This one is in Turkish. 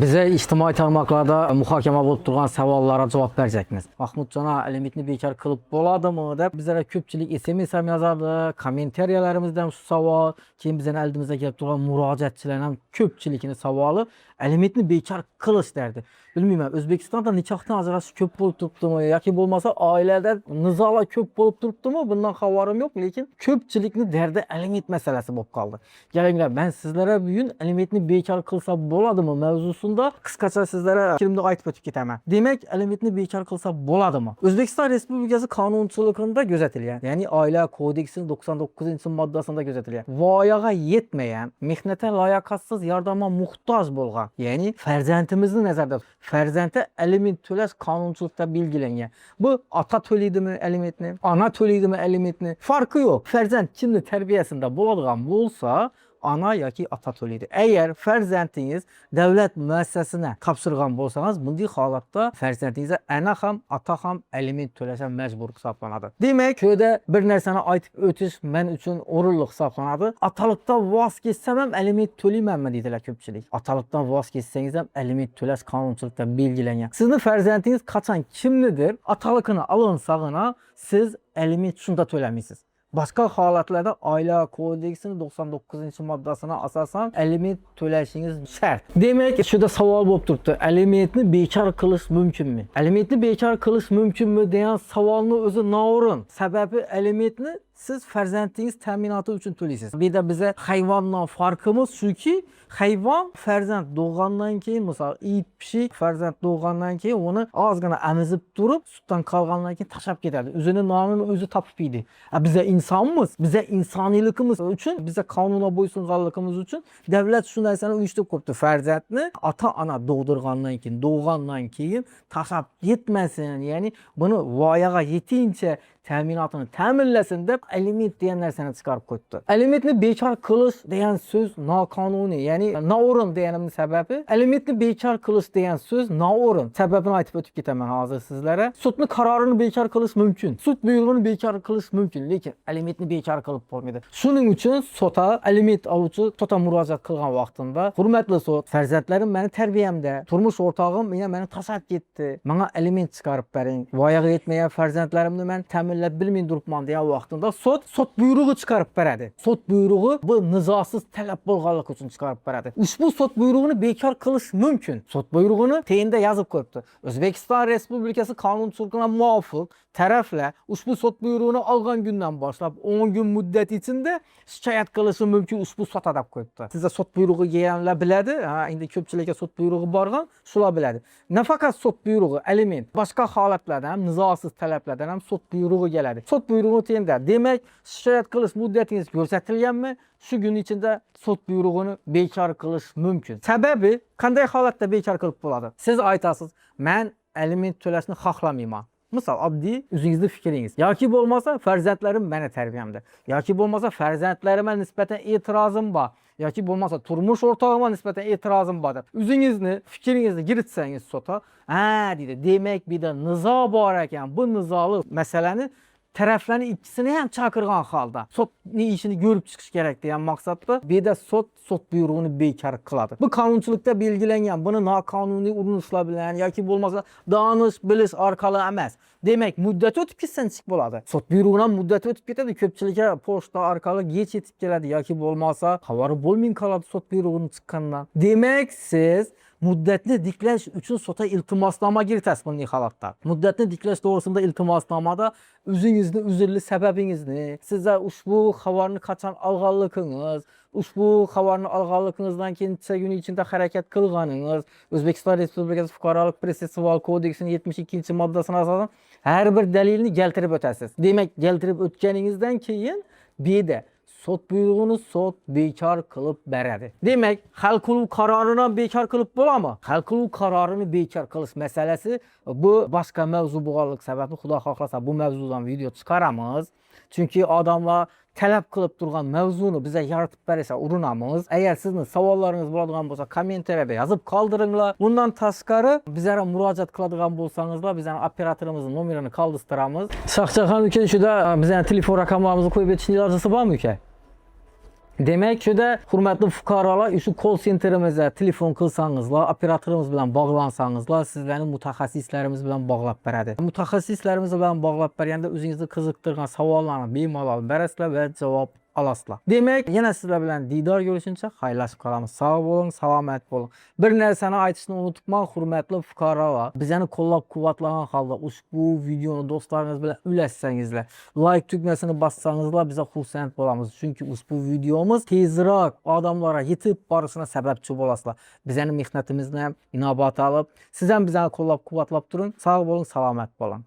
Bize ictimai tarmoqlarda muhokama bo'lib turgan savollarga javob bereceksiniz. Mahmudjana limitni bekor qilib bo'ladimi deb bizlarga ko'pchilik SMS ham yozadi, kommentariyalarimizda ham shu savol, keyin bizning oldimizga kelib turgan murojaatchilar ham ko'pchilikning savoli limitni bekor qilish derdi. Bilmayman, O'zbekistonda nikohdan ajrashish ko'p bo'lib turibdimi yoki bo'lmasa oilada nizolar ko'p bo'lib turibdimi? Bundan xabarim yo'q, lekin ko'pchilikning derdi limit masalasi bo'lib qoldi. Kelinglar, men sizlarga bugun limitni bekor qilsa bo'ladimi mavzusida qisqacha sizlarga fikrimni aytib o'tib ketaman. Demak, limitni bekor qilsa bo'ladimi? O'zbekiston Respublikasi qonunchiligida kuzatilgan, ya'ni Oila kodeksining 99-moddasida kuzatilgan. Voyaga yetmagan, mehnatga layoqatsiz yordamga muhtoj bo'lgan, ya'ni farzandimizni nazarda farzandga aliment to'lash qonunchilikda belgilangan. Bu ota to'laydimi alimentni, ona to'laydimi alimentni, farqi yo'q. Farzand kimni tarbiyasida bo'ladigan bo'lsa, ana yoki ota to'laydi. Agar farzandingiz davlat muassasasina topshirgan bo'lsangiz, bunday holatda farzandingizga ana ham, ota ham aliment to'lashga majbur hisoblanadi. Demak, ko'da bir narsani aytib o'tish men uchun o'rinli hisoblanadi. Otalikdan voz kechsam ham aliment to'laymanmi deydilar ko'pchilik. Otalikdan voz kechsangiz ham aliment to'lash qonunchilikda belgilangan. Sizni farzandingiz qachon kimnidir otaligini olinsag'ina siz aliment shunda to'lamaysiz. Başka holatlarda Oila kodeksining 99-moddasiga asosan aliment to'lashingiz shart. Demak, shunda savol bo'lib turibdi. Alimentni bekor qilish mumkinmi? Alimentni bekor qilish mumkinmi degan savolni o'zi noo'rin. Sababi alimentni siz farzandingiz ta'minoti uchun to'laysiz. Bu yerda biza hayvondan farqimiz shuki, hayvon farzand tug'gandan keyin, masalan, it, pishik farzand tug'gandan keyin uni ozgina amizib turib, sutdan qolgandan keyin tashlab ketadi. O'zining nomini o'zi topib yeydi. Biza insonmiz, biza insoniyligimiz uchun, biza qonunga bo'ysunganligimiz uchun davlat shu narsani uyushtirib qo'yibdi. Farzandni ota-ona tug'gandan keyin tashlab ketmasin, ya'ni buni voyaga yetincha ta'minotini ta'minlasin deb aliment degan narsani chiqarib qo'yibdi. Alimentni bekor qilish degan so'z noqonuniy, ya'ni noo'rin deganimning sababi, alimentni bekor qilish degan so'z noo'rin. Sababini aytib o'tib ketaman hozir sizlarga. Sudning qarorini bekor qilish mumkin. Sud buyrug'ini bekor qilish mumkin, lekin alimentni bekor qilib bo'lmaydi. Shuning uchun sudga aliment oluvchi sudga murojaat qilgan vaqtimda, hurmatli sud, farzandlarim meni tarbiyamda, turmush o'rtog'im meni tashlab ketdi. Menga aliment chiqarib bering. Voyaga yetmagan farzandlarimni men ta'minlab bilmay turibman degan vaqtimda sud buyrug'i chiqarib beradi. Sud buyrug'i bu nizosiz talab bo'lganligi uchun chiqarib beradi. Ushbu sud buyrug'ini bekor qilish mumkin. Sud buyrug'ini teyinda yozib qo'yibdi. O'zbekiston Respublikasi qonunchiligiga muvofiq taraflar ushbu sud buyrug'ini olgan kundan boshlab 10 kun muddat ichida shikoyat qilishi mumkin ushbu sudga deb qo'yibdi. Sizlar sud buyrug'i kelganlar biladi. Endi ko'pchilikka sud buyrug'i borgan, shular biladi. Nafaqat sud buyrug'i, aliment, boshqa holatlarda ham nizosiz talablardan ham sud buyrug'i keladi. Sud buyrug'i teyinda. Demak, shikoyat qilish muddatingiz ko'rsatilganmi? Shu kun ichida sud buyrug'ini bekor qilish mumkin. Sababi qanday holatda bekor qilib bo'ladi? Siz aytasiz, men aliment to'lashni xohlamayman. Misal oddiy o'zingizning fikringiz. Yoki bo'lmasa farzandlarim meni tarbiyamda. Yoki bo'lmasa farzandlarimga nisbatan e'tirozim bor. Yoki bo'lmasa turmush o'rtog'imga nisbatan e'tirozim bor deb o'zingizni fikringizni kiritsangiz sudga, deydi. Demak, bu yerda nizo bor ekan. Bu nizoli masalani taraflarning ikkisini ham chaqirgan holda sudning ishini ko'rib chiqish kerak degan maqsadda bu yerda sud buyrug'ini bekor qiladi. Bu qonunchilikda belgilangan. Buni noqonuniy urinishlar bilan yoki bo'lmasa donish bilish orqali emas. Demak, muddat o'tib ketsa chiqib bo'ladi. Sud buyrug'idan muddat o'tib ketadi, ko'pchilikka pochta orqali geç yetib keladi yoki bo'lmasa xabari bo'lmay qoladi sud buyrug'ining chiqqanidan. Demak, siz muddatni tiklash uchun sudga iltimosnoma kiritasiz bunday holatda. Muddatni tiklash to'g'risida iltimosnomada o'zingizni uzrli sababingizni, sizlar ushbu xabarni qachon olganligingiz, ushbu xabarni olganligingizdan keyin necha kun ichida harakat qilganingiz, O'zbekiston Respublikasi Fuqarolik protsessual kodeksining 72-moddasiga asosan har bir dalilni keltirib o'tasiz. Demak, keltirib o'tganingizdan keyin bu yerda sud buyrug'ini sud bekor qilib beradi. Demak, hal qiluv qarorini bekor qilib bo'ladimi? Hal qiluv qarorini bekor qilish masalasi bu boshqa mavzu bo'lganlik sababli xudo xohlasa bu mavzudan video chiqaramiz. Chunki odamlar talab qilib turgan mavzuni biza yaratib bersa urinamiz. Agar sizning savollaringiz bo'ladigan bo'lsa, kommentariyada yozib qoldiringlar. Bundan tashqari bizlarga murojaat qiladigan bo'lsangizlar, bizning operatorimizni nomerini qoldiramiz. Shohjahon uka, shunda bizning telefon raqamlarimizni qo'yib o'tishni ilojisi bormi uka? Demək ki də, hörmətli fuqaralar, şu call centerimizə telefon qılsanızla, operatorumuz bilan bağlansanızla, sizləri mütəxəssislərimiz bilan bağlab bərədir. Mütəxəssislərimiz bilan bağlab bərəndə özünüzü qızıqdırğan suallarına bemalol bərəsizlər və cavab alasızlar. Demək, yenə sizlə bilən didar görüşüncə xeyirləşib qalamız. Sağ olun, salamat olun. Bir nərsəni aytışını unutmaq, hörmətli fuqaralar. Bizəni qollab quvvatlanan halda bu videonu dostlarınız bilan üləşsənizlə, like tüqməsini bassanızla bizə xüsusən olamız. Çünki bu videomuz tezraq adamlara yetib barısına səbəbçi olasılar. Bizənin mexnətimizlə inabat alıb, sizən bizəni qollab quvvatlab durun. Sağ olun, salamat olun.